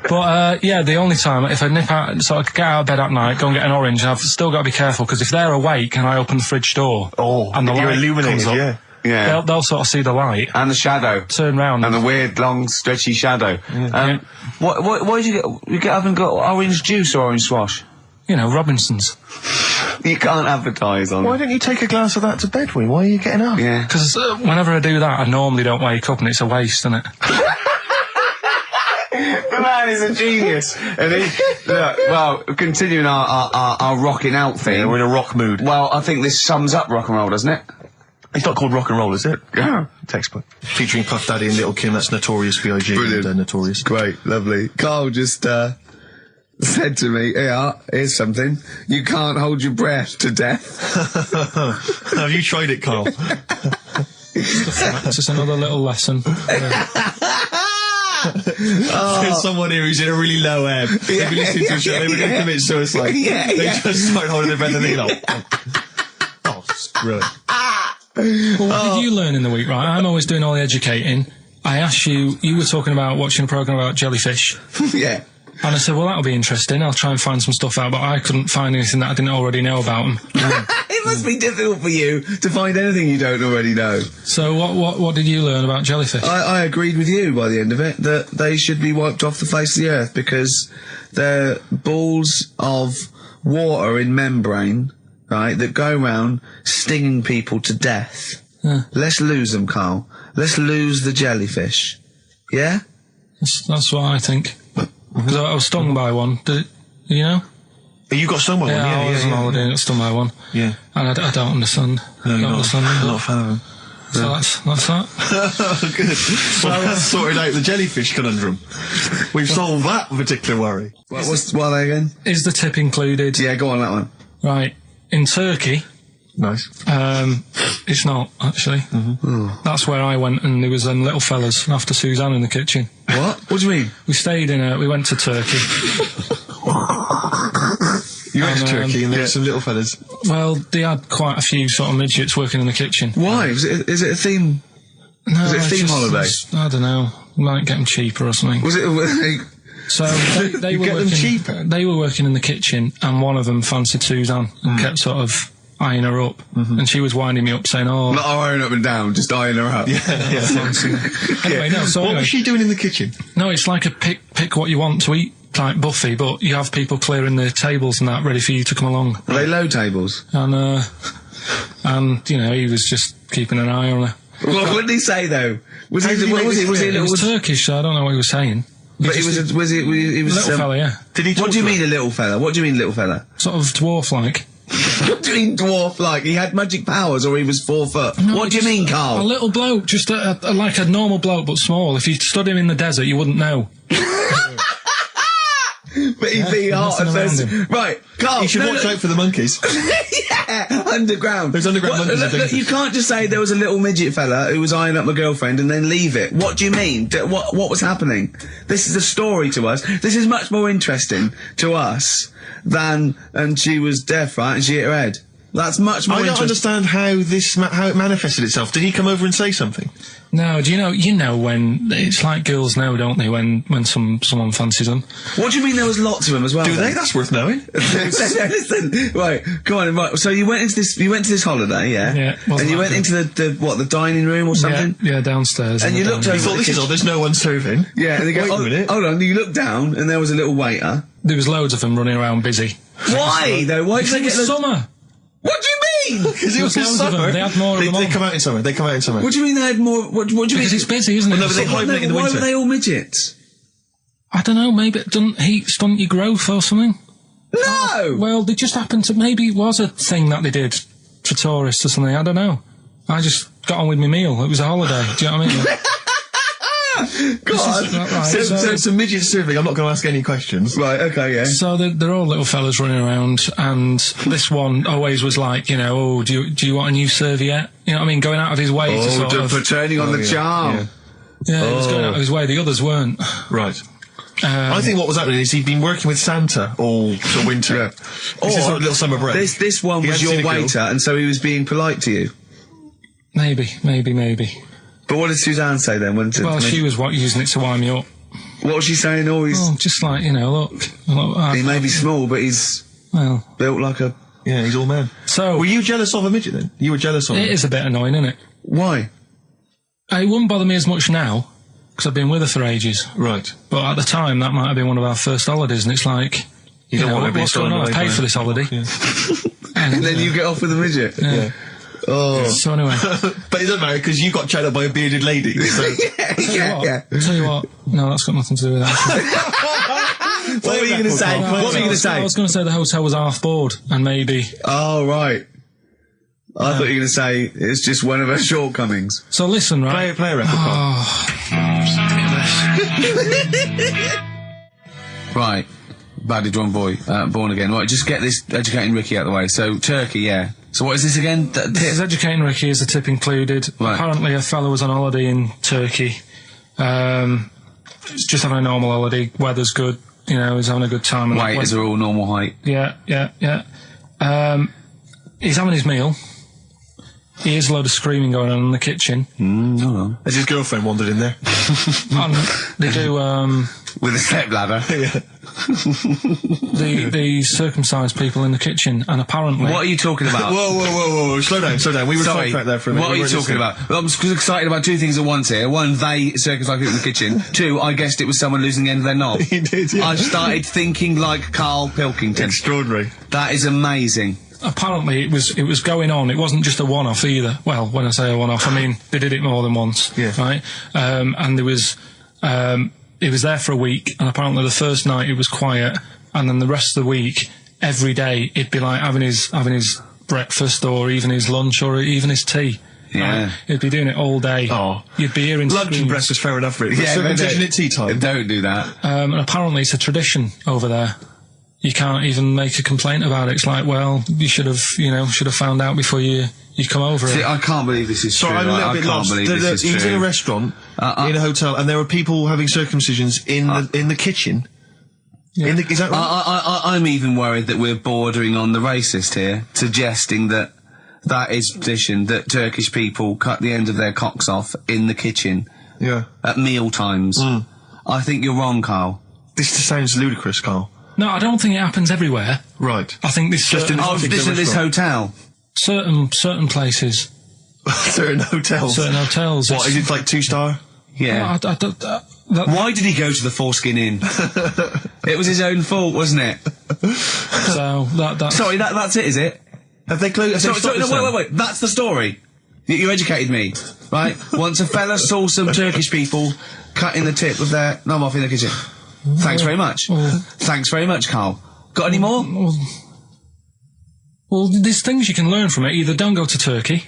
But, yeah, the only time, if I nip out, so I get out of bed at night, go and get an orange, I've still got to be careful, because if they're awake and I open the fridge door... and the you're light illuminated, comes up, yeah. Yeah. they'll sort of see the light, And the shadow. turn round... And the weird, long, stretchy shadow. What did you get up and got orange juice or orange swash? You know, Robinsons. You can't advertise on... Why don't you take a glass of that to bed with? Why are you getting up? Yeah. Because whenever I do that, I normally don't wake up, and it's a waste, isn't it? The man is a genius. And continuing our rocking out thing. Yeah, we're in a rock mood. Well, I think this sums up rock and roll, doesn't it? It's not called rock and roll, is it? Yeah. Textbook. Featuring Puff Daddy and Little Kim, that's Notorious B.I.G. Brilliant. and Notorious. Great, lovely. Carl just said to me, here's something. You can't hold your breath to death. Have you tried it, Carl? It's just another little lesson. There's someone here who's in a really low ebb. They've been listening to a show, they were going to commit suicide. They just started holding their breath and they're like... Oh, it's brilliant. Well, what did you learn in the week, right? I'm always doing all the educating. I asked you were talking about watching a programme about jellyfish. Yeah. And I said, well, that'll be interesting. I'll try and find some stuff out, but I couldn't find anything that I didn't already know about them. It must be difficult for you to find anything you don't already know. So what did you learn about jellyfish? I agreed with you by the end of it, that they should be wiped off the face of the earth because they're balls of water in membrane, right, that go around stinging people to death. Yeah. Let's lose them, Carl. Let's lose the jellyfish. Yeah? That's what I think. Because I was stung by one. You know? You got stung by one, Yeah, I was on holiday and got stung by one. Yeah. And I don't understand. No, you're don't understand I'm it. not a fan of them. So that's that. Oh, good. Well, that's sorted out the jellyfish conundrum. We've solved that particular worry. What are they again? Is the tip included? Yeah, go on that one. Right. In Turkey, Nice. it's not, actually. That's where I went, and there was them little fellas after Suzanne in the kitchen. What? What do you mean? We went to Turkey. You went to And, Turkey and there were some little fellas. Well, they had quite a few sort of midgets working in the kitchen. Why? Is it a theme? No, Was it a it's theme just- holiday? I don't know. Might get them cheaper or something. Was it... So they You were get them working, cheaper? They were working in the kitchen, and one of them fancied Suzanne and kept sort of eyeing her up, and she was winding me up saying, "Oh, Not iron up and down, just eyeing her up. fancy." Anyway, no. So What anyway, was she doing in the kitchen? no, it's like a pick what you want to eat type buffet, but you have people clearing the tables and that ready for you to come along. Are they low tables? And you know, he was just keeping an eye on her. What did he say though? Was he? did he What make was he? this Was he? clear? It was Was, Turkish, so I don't know what he was saying. but he was. Was he? He was. Little fella, yeah, Did he talk What do you to her? mean a little fella? What do you mean little fella? sort of dwarf-like. What do you mean dwarf like? He had magic powers or he was 4 foot? What do you mean, A Carl? little bloke, just like a normal bloke, but small. If you stood him in the desert, you wouldn't know. But he'd be hot and nothing around says, right, Carl. You should watch out for the monkeys. Yeah, underground. There's underground monkeys Look, are look, you can't just say there was a little midget fella who was eyeing up my girlfriend and then leave it. What do you mean? What was happening? This is a story to us. This is much more interesting to us than, and she was deaf, right, and she hit her head. That's much more I don't interesting. understand how it manifested itself. Did he come over and say something? No, do you know when it's like girls know, don't they? When someone fancies them. What do you mean there was lots of them as well? Do then? they? That's worth knowing. Listen, right, go on, right. So you went into this holiday, yeah? Yeah, wasn't And you went that into the dining room or something? Yeah, downstairs. And in you the looked dining You room. thought, this is odd, there's no one serving. Yeah, and they go, Wait a oh, minute. hold on, you looked down and there was a little waiter. There was loads of them running around busy. Why, though? Why did Because they it get was the... summer. What do you mean? Because it was There was loads of them. summer. They had more of them They on. come out in summer. They come out in summer. What do you mean they had more... What do you mean? Because it's busy, isn't it? Well, no, but they Summer. hibernate in the Why winter. were they all midgets? I don't know, maybe it doesn't heat stunt your growth or something. No! Well, they just happened to, maybe it was a thing that they did for tourists or something, I don't know. I just got on with my meal. It was a holiday, do you know what I mean? God. So it's a midget surfing. I'm not going to ask any questions. Right, okay, yeah. So they're all little fellas running around, and this one always was like, you know, oh, do you want a new serviette? You know what I mean? Going out of his way to sort of... for turning on the charm. Yeah, he was going out of his way. The others weren't. Right. I think what was happening is he'd been working with Santa all the winter. Yeah. This is sort of little summer break. This one He was hadn't seen your a girl. waiter, and so he was being polite to you. Maybe. But what did Suzanne say then? Well, she was using it to wind me up. What was she saying? Oh, Just like, you know, look he may be small, but he's well, built like a... Yeah, he's all man. So were you jealous of a midget then? You were jealous of him? it is a bit annoying, isn't it? Why? It wouldn't bother me as much now, because I've been with her for ages. Right. But at the time, that might have been one of our first holidays, and it's like, you don't know, want to be what's going on? I away paid by for this holiday. Yeah. And then you get off with a midget? Yeah. Oh. So anyway, But it doesn't matter because you got chatted up by a bearded lady. So. yeah. tell you what, no, that's got nothing to do with that. What were you going to say? What were you going to say? I was going to say the hotel was half board, and maybe. Oh, right. I thought you were going to say it's just one of her shortcomings. So listen, right? Play a record. Right. Badly drawn boy, born again. Right, just get this educating Ricky out of the way. So, Turkey, yeah. So what is this again? This is educating Ricky, is the tip included. Right. Apparently a fella was on holiday in Turkey. He's just having a normal holiday, weather's good, you know, he's having a good time. Weight is all normal height. Yeah. He's having his meal. He hears a load of screaming going on in the kitchen. No. Has his girlfriend wandered in there? And they do, With a stepladder. Yeah. the circumcised people in the kitchen, and apparently... What are you talking about? Whoa. Slow down. We were sidetracked there for a minute. What are you talking about? Well, I'm excited about two things at once here. One, they circumcised people in the kitchen. Two, I guessed it was someone losing the end of their knob. He did, yeah. I started thinking like Karl Pilkington. Extraordinary. That is amazing. Apparently it was going on. It wasn't just a one-off either. Well, when I say a one-off, I mean they did it more than once. Yeah. Right. And there was it was there for a week, and apparently the first night it was quiet, and then the rest of the week, every day it'd be like having his breakfast, or even his lunch, or even his tea. Yeah. Right? He'd be doing it all day. Oh. You'd be hearing Lunch and screams. breakfast, fair enough, really. Yeah, Circumcision at tea time. Don't do that. And apparently it's a tradition over there. You can't even make a complaint about it. It's like, well, you should have found out before you come over. See, I can't believe this is Sorry, true. I'm a little I bit can't lost. believe this is He was true. in a restaurant, in a hotel, and there were people having circumcisions in the kitchen. Yeah. Is that right? I'm even worried that we're bordering on the racist here, suggesting that is tradition, that Turkish people cut the end of their cocks off in the kitchen Yeah. at meal times. I think you're wrong, Carl. This just sounds ludicrous, Carl. No, I don't think it happens everywhere. Right. I think this Just in Oh, this is this hotel. certain places, Certain hotels. certain hotels. What, is it like 2-star? Yeah. Why did he go to the Foreskin Inn? It was his own fault, wasn't it? So that Sorry, that's it, is it? Have they closed? Sorry, no, wait. That's the story. You educated me, right? Once a fella saw some Turkish people cutting the tip of their knob off in the kitchen. Thanks very much. Thanks very much, Carl. Got any more? Well, there's things you can learn from it. Either don't go to Turkey,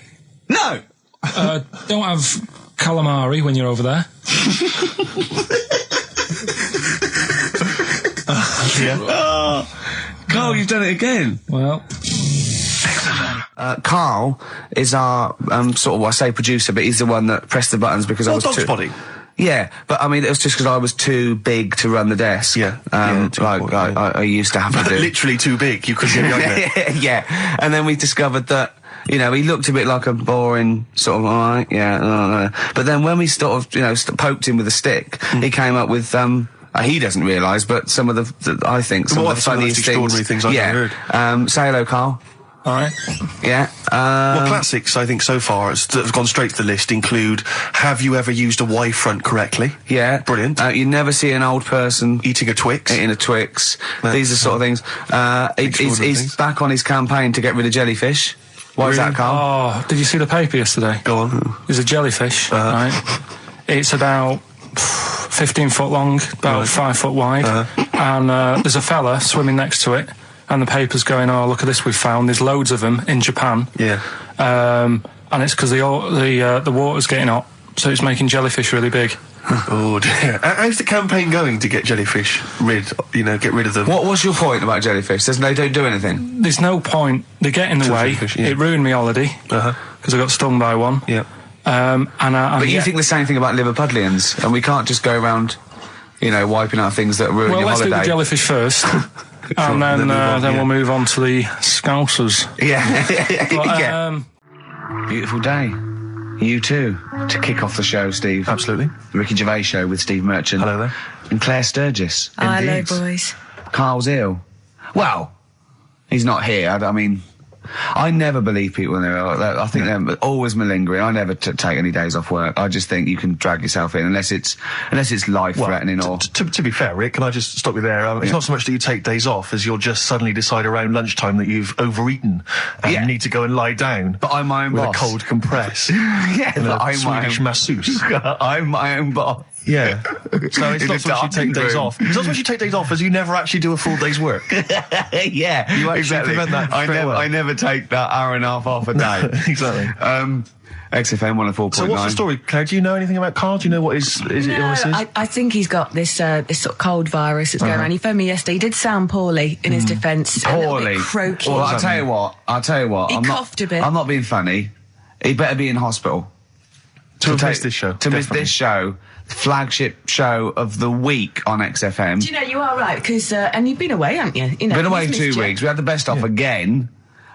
No! don't have calamari when you're over there. Carl, you've done it again. Well, Carl is our, sort of, I say producer, but he's the one that pressed the buttons because I was Dog's too... body. Yeah, but I mean, it was just because I was too big to run the desk. Yeah, yeah, too like important, yeah. I used to have to do. Literally too big. You couldn't get behind it. Yeah, and then we discovered that, you know, he looked a bit like a boring sort of, alright, yeah, no. But then when we sort of, you know, poked him with a stick, he came up with, he doesn't realise, but some of the I think, some of the funniest extraordinary things I've ever heard. Say hello, Carl. alright. Yeah. Well, classics, I think, so far, that have gone straight to the list include, have you ever used a Y front correctly? Yeah. Brilliant. You never see an old person Eating a Twix. eating a Twix. That's, These are sort of things. extraordinary He's things. back on his campaign to get rid of jellyfish. Why is that, Carl? Oh, did you see the paper yesterday? Go on. There's a jellyfish, right? It's about 15 foot long, about 5 foot wide, and there's a fella swimming next to it, and the paper's going, oh, look at this we've found. There's loads of them in Japan. Yeah. And it's because the water's getting hot, so it's making jellyfish really big. Oh dear. How's the campaign going to get jellyfish get rid of them? What was your point about jellyfish? They don't do anything. There's no point. They get in the way. Jellyfish, yeah. It ruined my holiday because I got stung by one. Yeah. But you think the same thing about Liverpudlians, and we can't just go around, wiping out things that ruin your let's holiday. do the jellyfish first, and then we'll move on to the Scousers. Yeah. But, yeah. Beautiful day. You too, to kick off the show, Steve. Absolutely. The Ricky Gervais Show with Steve Merchant. Hello there. And Claire Sturgis. Hello, Indeed. boys. Carl's ill. Well, he's not here. I mean, I never believe people when they're ill. I think they're always malingering. I never take any days off work. I just think you can drag yourself in unless it's life-threatening or... To be fair, Rick, can I just stop you there? It's not so much that you take days off as you'll just suddenly decide around lunchtime that you've overeaten and you need to go and lie down. But I'm my own with boss. a cold compress. Yeah, and but a I'm my Swedish own... masseuse. I'm my own boss. Yeah. So it's not so much you take days off. It's not so much you take days off as you never actually do a full day's work. Yeah, You actually exactly. prevent that straight away. I never take that hour and a half off a day. Exactly. XFM 104.9. So what's the story, Claire? Do you know anything about Karl? Do you know what his illness is? I think he's got this this sort of cold virus that's going around. He phoned me yesterday. He did sound poorly in his defence. A little Poorly. bit croaky. Well, I'll tell you what. He I'm coughed a bit. I'm not being funny. He better be in hospital. To miss this show. To miss definitely. this show. Flagship show of the week on XFM. Do you know, you are right, because, and you've been away, haven't you? Been away he's 2 missed you. weeks. We had the best of again.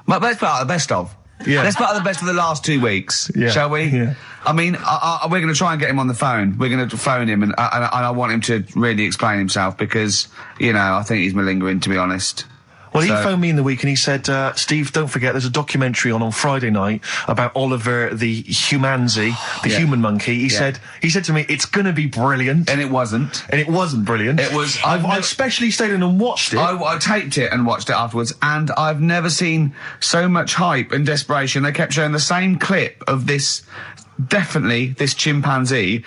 But let's put out the best of. Yeah. Let's put out the best of the last 2 weeks, Yeah. shall we? Yeah. I mean, we're going to try and get him on the phone. We're going to phone him, and I want him to really explain himself because, I think he's malingering, to be honest. Well, he So- phoned me in the week and he said, Steve, don't forget, there's a documentary on Friday night about Oliver the humanzi, the human monkey. He said to me, it's going to be brilliant. And it wasn't. And it wasn't brilliant. It was- I especially stayed in and watched it. I taped it and watched it afterwards, and I've never seen so much hype and desperation. They kept showing the same clip of this chimpanzee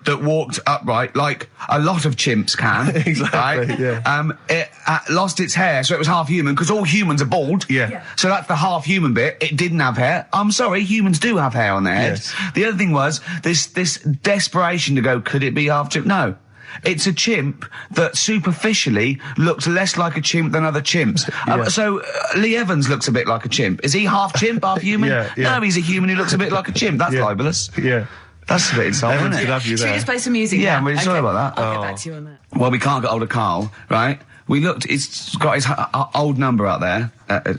that walked upright like a lot of chimps can. Exactly, right? yeah. It lost its hair, so it was half human, because all humans are bald. Yeah. So that's the half human bit. It didn't have hair. I'm sorry, humans do have hair on their heads. Yes. The other thing was this desperation to go, could it be half chimp? No. It's a chimp that superficially looks less like a chimp than other chimps. Yeah. So Lee Evans looks a bit like a chimp. Is he half chimp, half human? Yeah. No, he's a human who looks a bit like a chimp. That's Yeah. libelous. Yeah. That's a bit insulting, Evans isn't could it? have you Should we there. just play some music Yeah, now? I'm really sorry about that. I'll get back to you on that. Well, we can't get hold of Carl, right? We looked, it's got his old number out there.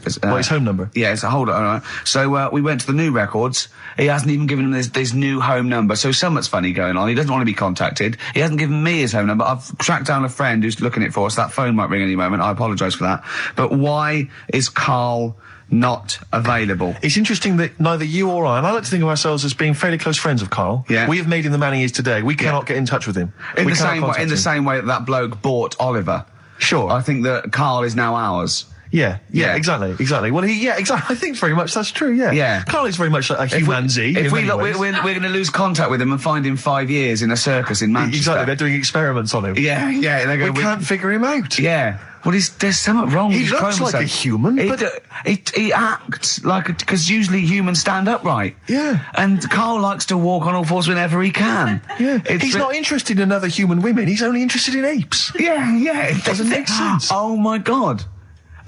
His home number? Yeah, it's a hold on, all right. So we went to the new records. He hasn't even given him this new home number. So something's funny going on. He doesn't want to be contacted. He hasn't given me his home number. I've tracked down a friend who's looking it for us. That phone might ring any moment. I apologise for that. But why is Carl not available? It's interesting that neither you or I, and I like to think of ourselves as being fairly close friends of Carl. Yeah. We have made him the man he is today. We cannot get in touch with him. In We the cannot same way, contact him. same way that bloke bought Oliver. Sure. I think that Carl is now ours. Yeah, Yeah. exactly. Well, exactly. I think very much that's true. Yeah, Yeah. Carl is very much like a humanzi. If in we many look, ways. we're going to lose contact with him and find him 5 years in a circus in Manchester. Exactly. They're doing experiments on him. Yeah. They go, We can't figure him out. Yeah. Well, there's something wrong with He his looks like chromosome. a human, He, but- he acts like because usually humans stand upright. Yeah. And Carl likes to walk on all fours whenever he can. Yeah. It's He's not interested in other human women. He's only interested in apes. Yeah. It Doesn't make sense. Oh my God.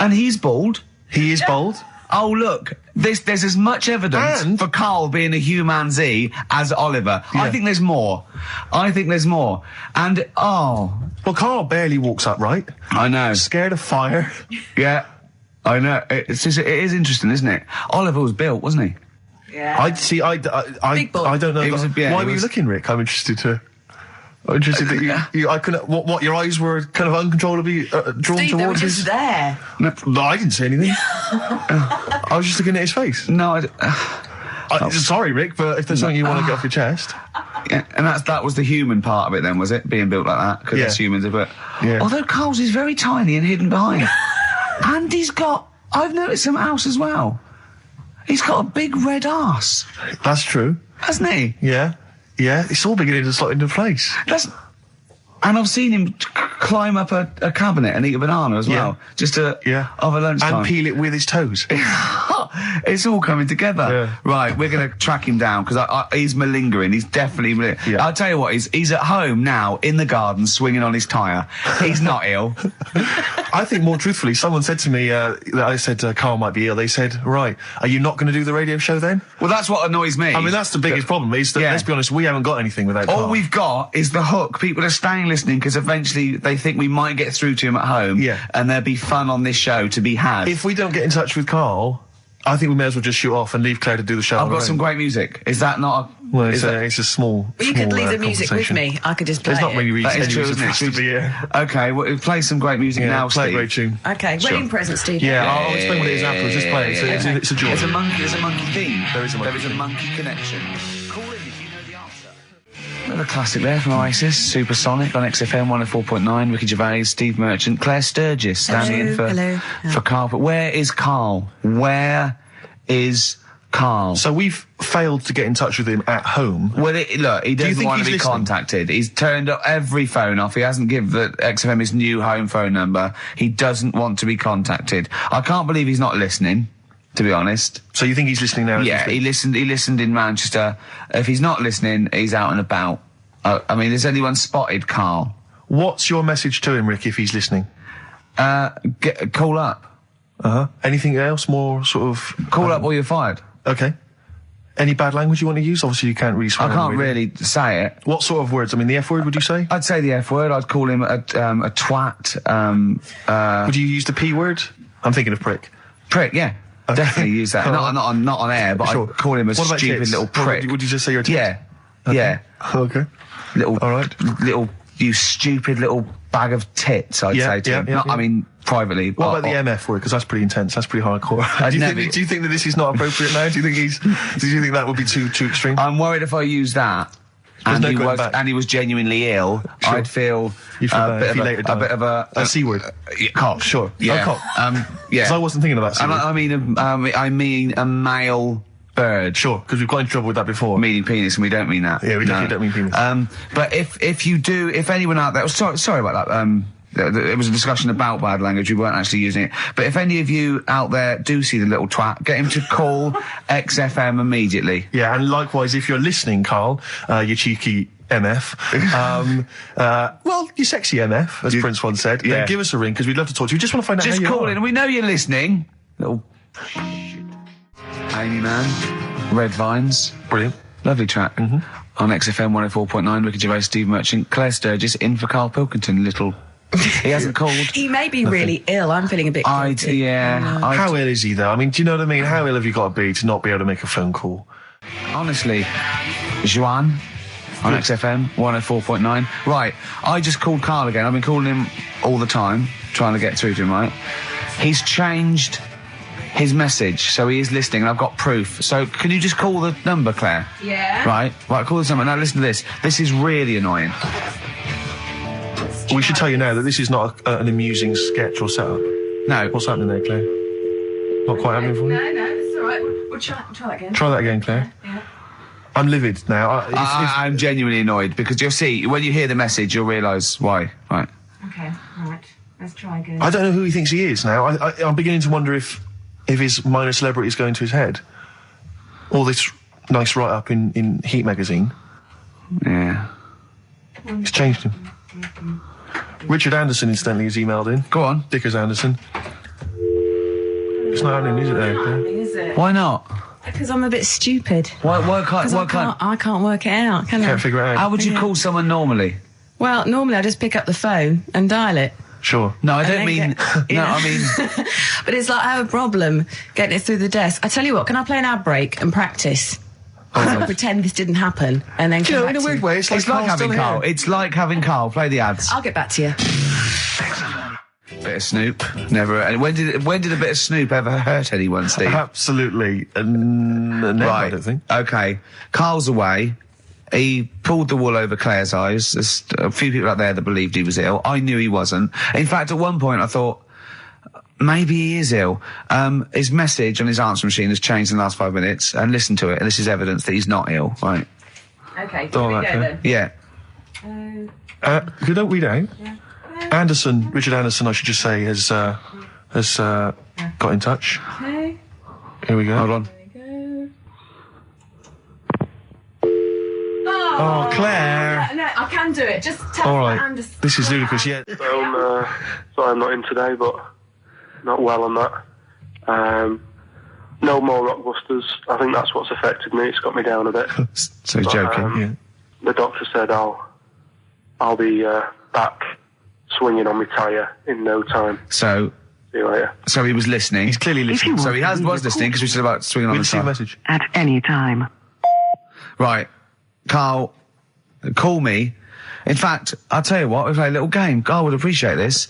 And he's bald. He is bold. Oh, look, there's as much evidence And- for Carl being a humanzi as Oliver. I think there's more. And, Well, Carl barely walks upright. I know. Scared of fire. Yeah, I know. It is interesting, isn't it? Oliver was built, wasn't he? Yeah. I don't know. It was a- yeah, Why it were you was- looking, Rick? I'm interested that I couldn't. What? Your eyes were kind of uncontrollably drawn Steve, they were towards just his. there. No, I didn't say anything. I was just looking at his face. No, Sorry, Rick, but if there's something you want to get off your chest. yeah, and that was the human part of it then, was it? Being built like that? Because Yeah. that's humans, but... Yeah. Although Carl's is very tiny and hidden behind. And he's got... I've noticed something else as well. He's got a big red arse, That's true. hasn't he? Yeah. It's all beginning to slot into place. And I've seen him climb up a cabinet and eat a banana as well, just to over lunchtime. And peel it with his toes. It's all coming together. Yeah. Right, we're going to track him down because he's malingering. He's definitely. I'll tell you what. He's at home now in the garden swinging on his tyre. He's not ill. I think more truthfully, someone said to me that I said Carl might be ill. They said, "Right, are you not going to do the radio show then?" Well, that's what annoys me. I mean, that's the biggest problem. Is that, let's be honest, we haven't got anything without Carl. All we've got is the hook. People are staying listening because eventually they think we might get through to him at home. Yeah. And there'll be fun on this show to be had. If we don't get in touch with Carl, I think we may as well just shoot off and leave Claire to do the show. I've got some great music. Is that not? Well, it's a small. Well, you could leave the music with conversation. me. I could just play There's not it. really That is any true, reason isn't for us to be here. Okay, well, play some great music now, play a Steve. great tune. Okay, wedding present, Steve. Yeah, I'll explain what it is afterwards. Just play it. It's a joy. There's a monkey theme. There is a monkey There is a theme. monkey connection. Call in if you know the answer. Another classic there from Oasis, Supersonic on XFM 104.9. Ricky Gervais, Steve Merchant, Claire Sturgis standing in for Carl. But where is Carl? Where is Carl? So we've failed to get in touch with him at home. Well, look, he doesn't think want to he's be listening? contacted. He's turned up every phone off. He hasn't given the XFM his new home phone number. He doesn't want to be contacted. I can't believe he's not listening, to be honest. So you think he's listening now? Yeah, he listened in Manchester. If he's not listening, he's out and about. I mean, has anyone spotted Carl? What's your message to him, Rick, if he's listening? Call up. Anything else more sort of... Call up or you're fired. Okay. Any bad language you want to use? Obviously, you can't really swear. I can't really say it. What sort of words? I mean, the F word, would you say? I'd say the F word. I'd call him a twat. Would you use the P word? I'm thinking of prick. Prick, yeah. Definitely use that. Not on air, but Sure. I'd call him a What about stupid tits? little prick. Would you just say you're a tit? Yeah. Yeah. Okay. Little, All right. little, you stupid little bag of tits, I'd say to him. I mean, privately. What about the MF word? Because that's pretty intense. That's pretty hardcore. Do you think that this is not appropriate now? Do you think that would be too extreme? I'm worried if I use that, and no going back. he was genuinely ill, Sure. I'd feel You'd feel bad if he later a died. bit of A C word. cock. Sure. Yeah. A cock. Yeah. Because I wasn't thinking of that C And word. I mean a male bird. Sure, because we've got in trouble with that before. Meaning penis, and we don't mean that. Yeah, we definitely don't mean penis. But if anyone out there, sorry about that. It was a discussion about bad language. We weren't actually using it. But if any of you out there do see the little twat, get him to call XFM immediately. Yeah, and likewise, if you're listening, Carl, you cheeky MF, well, you sexy MF, as Prince once said, then give us a ring, because we'd love to talk to you. We just want to find out Just how you call are. in. We know you're listening. Little Amy Man, Red Vines. Brilliant. Lovely track. On XFM 104.9, Ricky Gervais, Steve Merchant, Claire Sturgis, in for Karl Pilkington. He hasn't called. He may be really ill. I'm feeling a bit guilty. How ill is he, though? I mean, do you know what I mean? How ill have you got to be to not be able to make a phone call? Honestly, Juan on XFM 104.9. Right, I just called Carl again. I've been calling him all the time, trying to get through to him, right? He's changed his message, so he is listening, and I've got proof. So can you just call the number, Claire? Yeah. Right, call this number. Now listen to this. This is really annoying. We should tell you now that this is not an amusing sketch or setup. No. What's happening there, Claire? Not quite happening for you? No, it's all right. We'll try that again. Try that again, Claire. Yeah. I'm livid now. I'm genuinely annoyed, because you'll see, when you hear the message, you'll realise why. Right. Okay, right. Let's try again. I don't know who he thinks he is now. I'm beginning to wonder if his minor celebrity is going to his head. All this nice write-up in Heat magazine. Yeah. It's changed him. Richard Anderson, incidentally, has emailed in. Go on. Dickers Anderson. It's not happening, is it, there, Claire? Is it? Why not? Because I'm a bit stupid. Why can't? I can't work it out, can I? Can't figure it out. How would you call someone normally? Well, normally I just pick up the phone and dial it. Sure. No, I And don't then mean. get- No, Yeah. I mean. But it's like I have a problem getting it through the desk. I tell you what, can I play an ad break and practice? Pretend this didn't happen and then Do you come know, back in a to weird you. way, it's like It's like Carl's having still Carl. here. It's like having Carl. Play the ads. I'll get back to you. Bit of Snoop. Never. And when did a bit of Snoop ever hurt anyone, Steve? Absolutely. Never, I don't think. Okay. Carl's away. He pulled the wool over Claire's eyes. There's a few people out there that believed he was ill. I knew he wasn't. In fact, at one point I thought, maybe he is ill. His message on his answer machine has changed in the last 5 minutes, and listen to it, and this is evidence that he's not ill, right? Okay, Don't here we like go that. then. Yeah. If you don't read out. Anderson, Richard Anderson, I should just say, has got in touch. Okay. Here we go. Hold on. There we go. Oh, Claire. No, I can do it. Just tell All right. Anderson. This is ludicrous, yeah. Sorry I'm not in today, but not well on that. No more Rockbusters. I think that's what's affected me. It's got me down a bit. So he's joking. Yeah. The doctor said I'll be back swinging on my tyre in no time. So See you later. he was listening. He's clearly listening. So he was listening because we said about swinging on We the didn't see the side. message. At any time. Right, Carl, call me. In fact, I'll tell you what, we'll play a little game. Carl would appreciate this.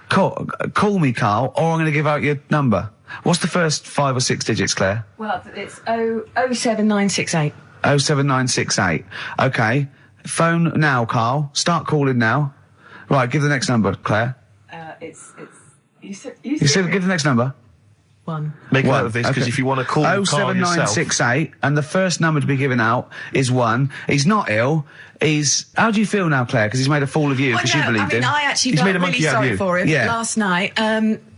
Call me, Carl, or I'm going to give out your number. What's the first 5 or 6 digits, Claire? Well, it's 07968. 07968. Okay. Phone now, Carl. Start calling now. Right, give the next number, Claire. You said You said give the next number. 1. Make One. note of this, because Okay. if you want to call Carl yourself... 07968, and the first number to be given out is 1. He's not ill. How do you feel now, Claire? Because he's made a fool of you, because you believed him. I actually He's felt made a really monkey out of sorry you. for him Yeah. last night.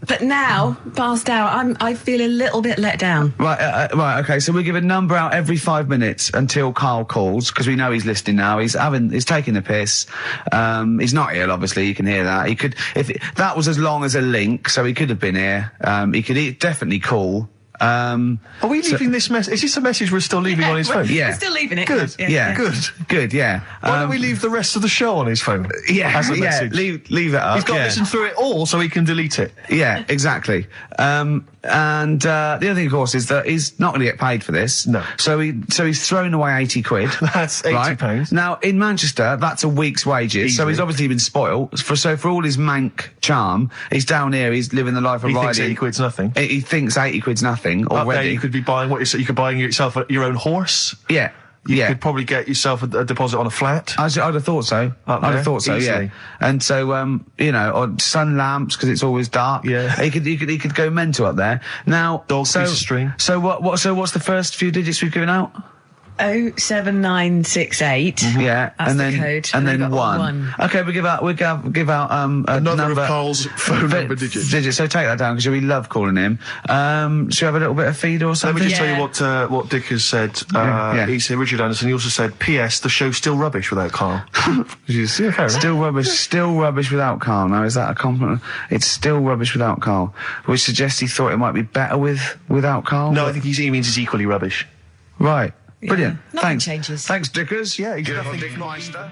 But now, passed out, I feel a little bit let down. Right, okay, so we give a number out every 5 minutes until Carl calls, because we know he's listening now. He's taking the piss. He's not ill, obviously, you can hear that. That was as long as a link, so he could have been here. He could definitely call. Are we leaving this message? Is this a message we're still leaving on his phone? Yeah. We're still leaving it. Good. Yeah. Good, yeah. Why don't we leave the rest of the show on his phone? Yeah, As a yeah, message? leave it up. He's got to yeah. listen through it all so he can delete it. Yeah, exactly. And the other thing, of course, is that he's not going to get paid for this. No. So he's thrown away 80 quid. That's 80 right? pounds. Now, in Manchester, that's a week's wages. So Easily. he's obviously been spoilt. For all his mank charm, he's down here, he's living the life of He Riley. thinks 80 quid's nothing. He thinks 80 quid's nothing Up there, already. you could be buying you could buy yourself your own horse. Yeah. You yeah. could probably get yourself a deposit on a flat. I'd have thought so. Up I'd there, have thought so, easily. yeah. And so, or sun lamps because it's always dark. Yeah. He could go mental up there. Now, Dog piece of string. So what's the first few digits we've given out? 07968. Yeah, That's and the then code. and then we've got 1. Okay, we give out a Another number, of Carl's phone number digits. So take that down because we love calling him. Should we have a little bit of feed or Let something? me just tell Yeah. you what Dick has said. Yeah. He said, Richard Anderson, he also said, P.S. the show's still rubbish without Carl. Yeah, fair enough. Still rubbish without Carl. Now, is that a compliment? It's still rubbish without Carl, which suggests he thought it might be better without Carl. No, I think he means it's equally rubbish. Right. Brilliant. Nothing Thanks. changes. Thanks, Dickers. Yeah, he's Good nothing old if Dick not Meister.